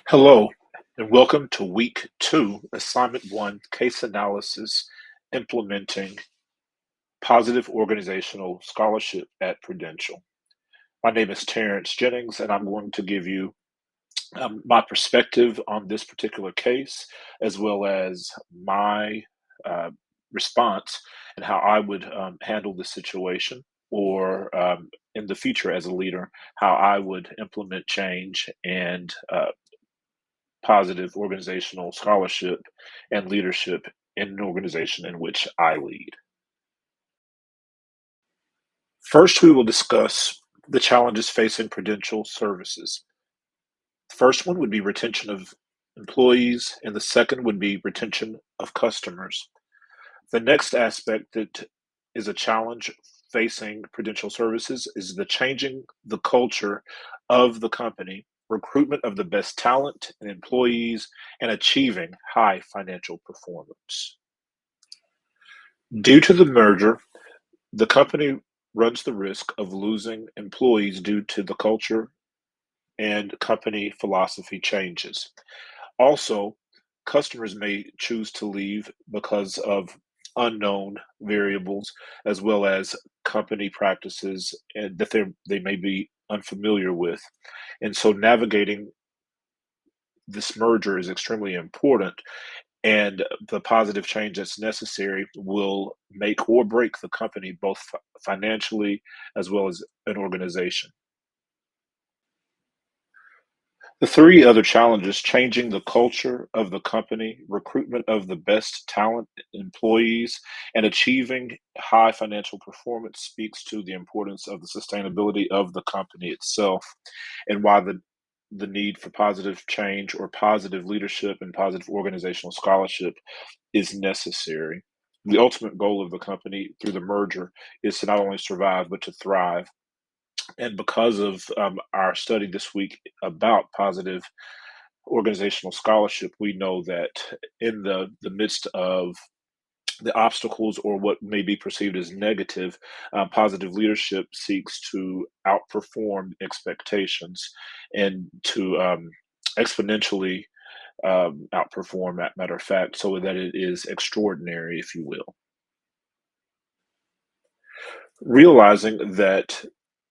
Hello, and welcome to Week 2, Assignment 1, Case Analysis, Implementing Positive Organizational Scholarship at Prudential. My name is Terrence Jennings, and I'm going to give you my perspective on this particular case, as well as my uh, response and how I would handle the situation, or in the future as a leader, how I would implement change and positive organizational scholarship and leadership in an organization in which I lead. First, we will discuss the challenges facing Prudential services. The first one would be retention of employees, and the second would be retention of customers. The next aspect that is a challenge facing Prudential services is the changing the culture of the company, recruitment of the best talent and employees, and achieving high financial performance. Due to the merger, the company runs the risk of losing employees due to the culture and company philosophy changes. Also, customers may choose to leave because of unknown variables as well as company practices and that they may be unfamiliar with. And so navigating this merger is extremely important, and the positive change that's necessary will make or break the company both financially as well as an organization. The three other challenges: changing the culture of the company, recruitment of the best talent employees, and achieving high financial performance speaks to the importance of the sustainability of the company itself, and why the need for positive change or positive leadership and positive organizational scholarship is necessary. The ultimate goal of the company through the merger is to not only survive but to thrive. And because of our study this week about positive organizational scholarship, we know that in the midst of the obstacles or what may be perceived as negative, positive leadership seeks to outperform expectations and to exponentially outperform, matter of fact, so that it is extraordinary, if you will. Realizing that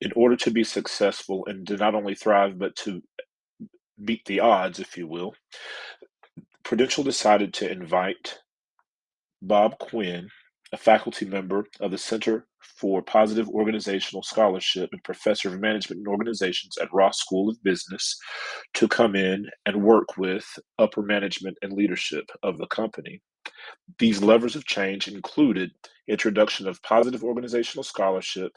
in order to be successful and to not only thrive, but to beat the odds, if you will, Prudential decided to invite Bob Quinn, a faculty member of the Center for Positive Organizational Scholarship and professor of management and organizations at Ross School of Business, to come in and work with upper management and leadership of the company. These levers of change included introduction of positive organizational scholarship,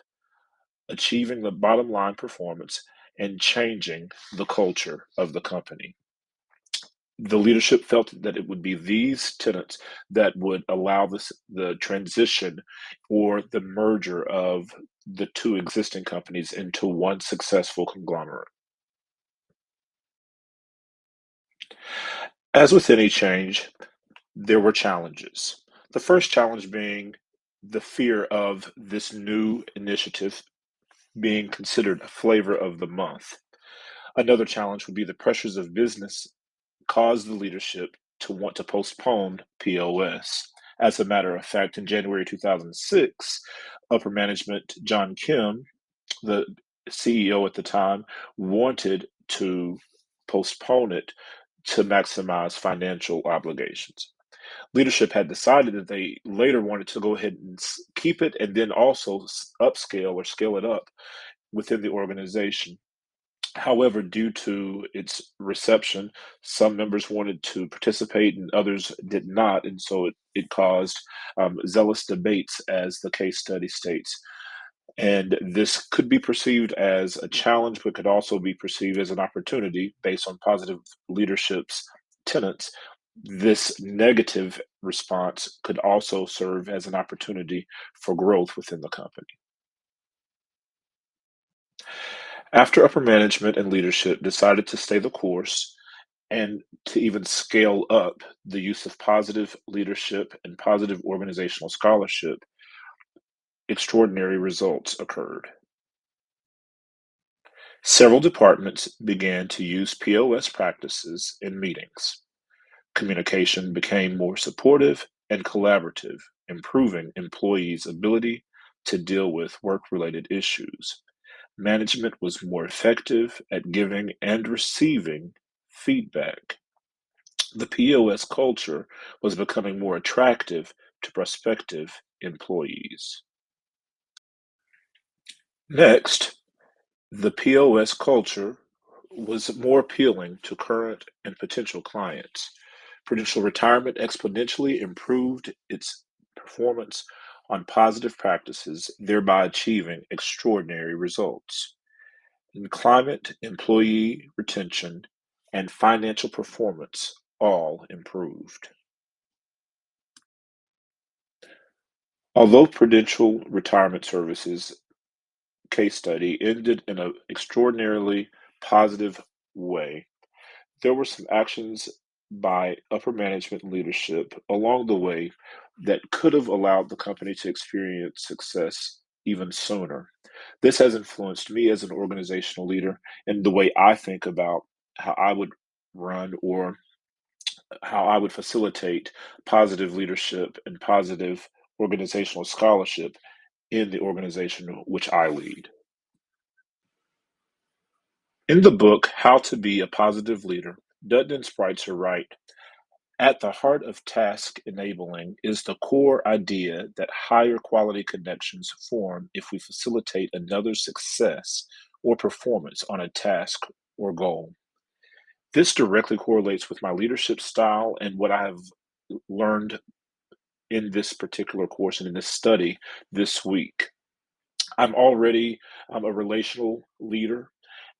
achieving the bottom line performance, and changing the culture of the company. The leadership felt that it would be these tenets that would allow the transition or the merger of the two existing companies into one successful conglomerate. As with any change, there were challenges. The first challenge being the fear of this new initiative being considered a flavor of the month. Another challenge would be the pressures of business caused the leadership to want to postpone POS. As a matter of fact, in January 2006, upper management John Kim, the CEO at the time, wanted to postpone it to maximize financial obligations. Leadership had decided that they later wanted to go ahead and keep it and then also upscale or scale it up within the organization. However, due to its reception, some members wanted to participate and others did not, and so it caused zealous debates, as the case study states. And this could be perceived as a challenge, but could also be perceived as an opportunity based on positive leadership's tenets. This negative response could also serve as an opportunity for growth within the company. After upper management and leadership decided to stay the course and to even scale up the use of positive leadership and positive organizational scholarship, extraordinary results occurred. Several departments began to use POS practices in meetings. Communication became more supportive and collaborative, improving employees' ability to deal with work-related issues. Management was more effective at giving and receiving feedback. The POS culture was becoming more attractive to prospective employees. Next, the POS culture was more appealing to current and potential clients. Prudential Retirement exponentially improved its performance on positive practices, thereby achieving extraordinary results. In climate, employee retention, and financial performance all improved. Although Prudential Retirement Services case study ended in an extraordinarily positive way, there were some actions by upper management leadership along the way that could have allowed the company to experience success even sooner. This has influenced me as an organizational leader and the way I think about how I would run or how I would facilitate positive leadership and positive organizational scholarship in the organization which I lead. In the book How to Be a Positive Leader, Dutton and Spreitzer write, at the heart of task enabling is the core idea that higher quality connections form if we facilitate another's success or performance on a task or goal. This directly correlates with my leadership style and what I have learned in this particular course and in this study this week. I'm already a relational leader,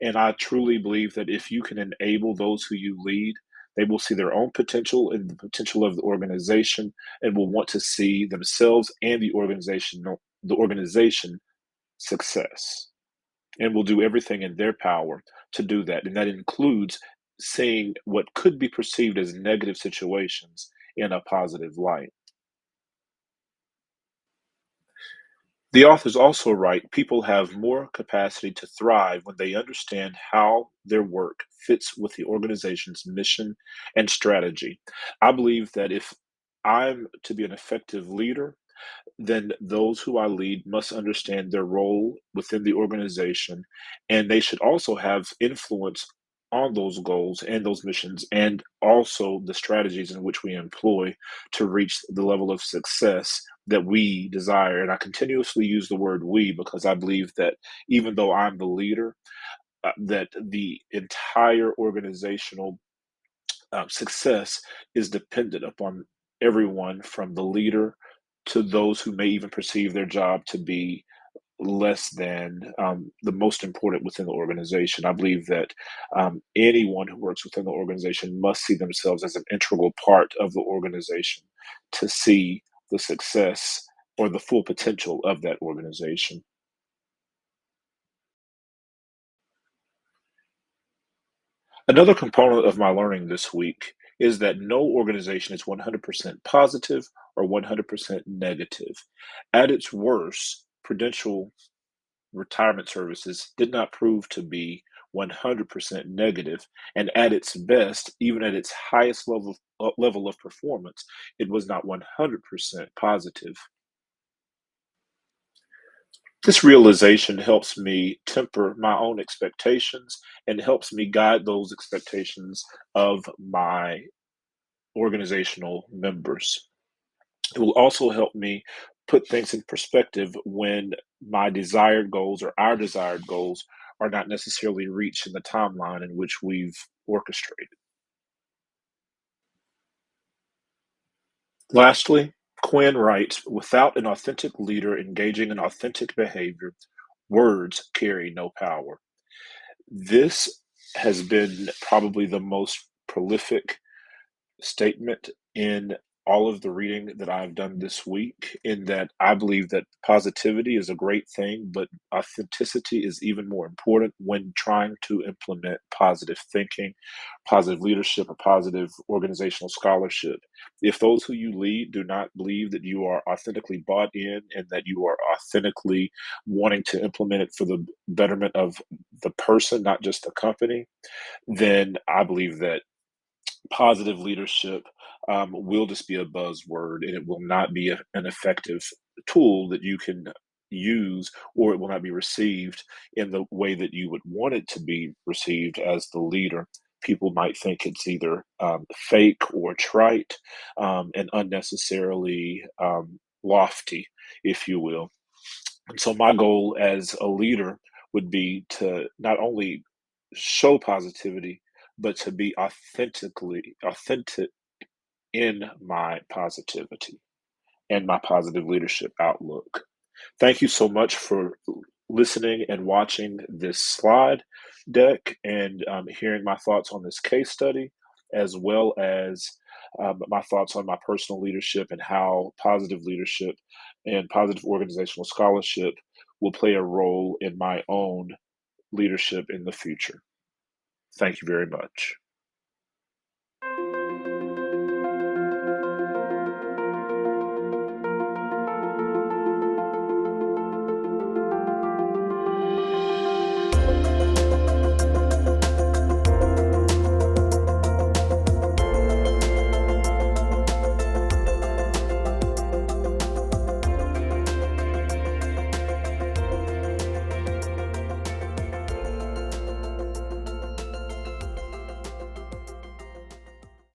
and I truly believe that if you can enable those who you lead, they will see their own potential and the potential of the organization, and will want to see themselves and the organization success, and will do everything in their power to do that. And that includes seeing what could be perceived as negative situations in a positive light. The authors also write people have more capacity to thrive when they understand how their work fits with the organization's mission and strategy. I believe that if I'm to be an effective leader, then those who I lead must understand their role within the organization, and they should also have influence on those goals and those missions, and also the strategies in which we employ to reach the level of success that we desire. And I continuously use the word we because I believe that even though I'm the leader, that the entire organizational success is dependent upon everyone from the leader to those who may even perceive their job to be less than the most important within the organization. I believe that anyone who works within the organization must see themselves as an integral part of the organization to see the success or the full potential of that organization. Another component of my learning this week is that no organization is 100% positive or 100% negative. At its worst, Prudential Retirement Services did not prove to be 100% negative, and at its best, even at its highest level of performance, it was not 100% positive. This realization helps me temper my own expectations and helps me guide those expectations of my organizational members. It will also help me put things in perspective when my desired goals or our desired goals are not necessarily reached in the timeline in which we've orchestrated. Lastly, Quinn writes, without an authentic leader engaging in authentic behavior, words carry no power. This has been probably the most prolific statement in all of the reading that I've done this week in that I believe that positivity is a great thing, but authenticity is even more important when trying to implement positive thinking, positive leadership, or positive organizational scholarship. If those who you lead do not believe that you are authentically bought in and that you are authentically wanting to implement it for the betterment of the person, not just the company, then I believe that positive leadership will just be a buzzword and it will not be an effective tool that you can use, or it will not be received in the way that you would want it to be received as the leader. People might think it's either fake or trite, and unnecessarily lofty, if you will. And so, my goal as a leader would be to not only show positivity, but to be authentic in my positivity and my positive leadership outlook. Thank you so much for listening and watching this slide deck and hearing my thoughts on this case study, as well as my thoughts on my personal leadership and how positive leadership and positive organizational scholarship will play a role in my own leadership in the future. Thank you very much.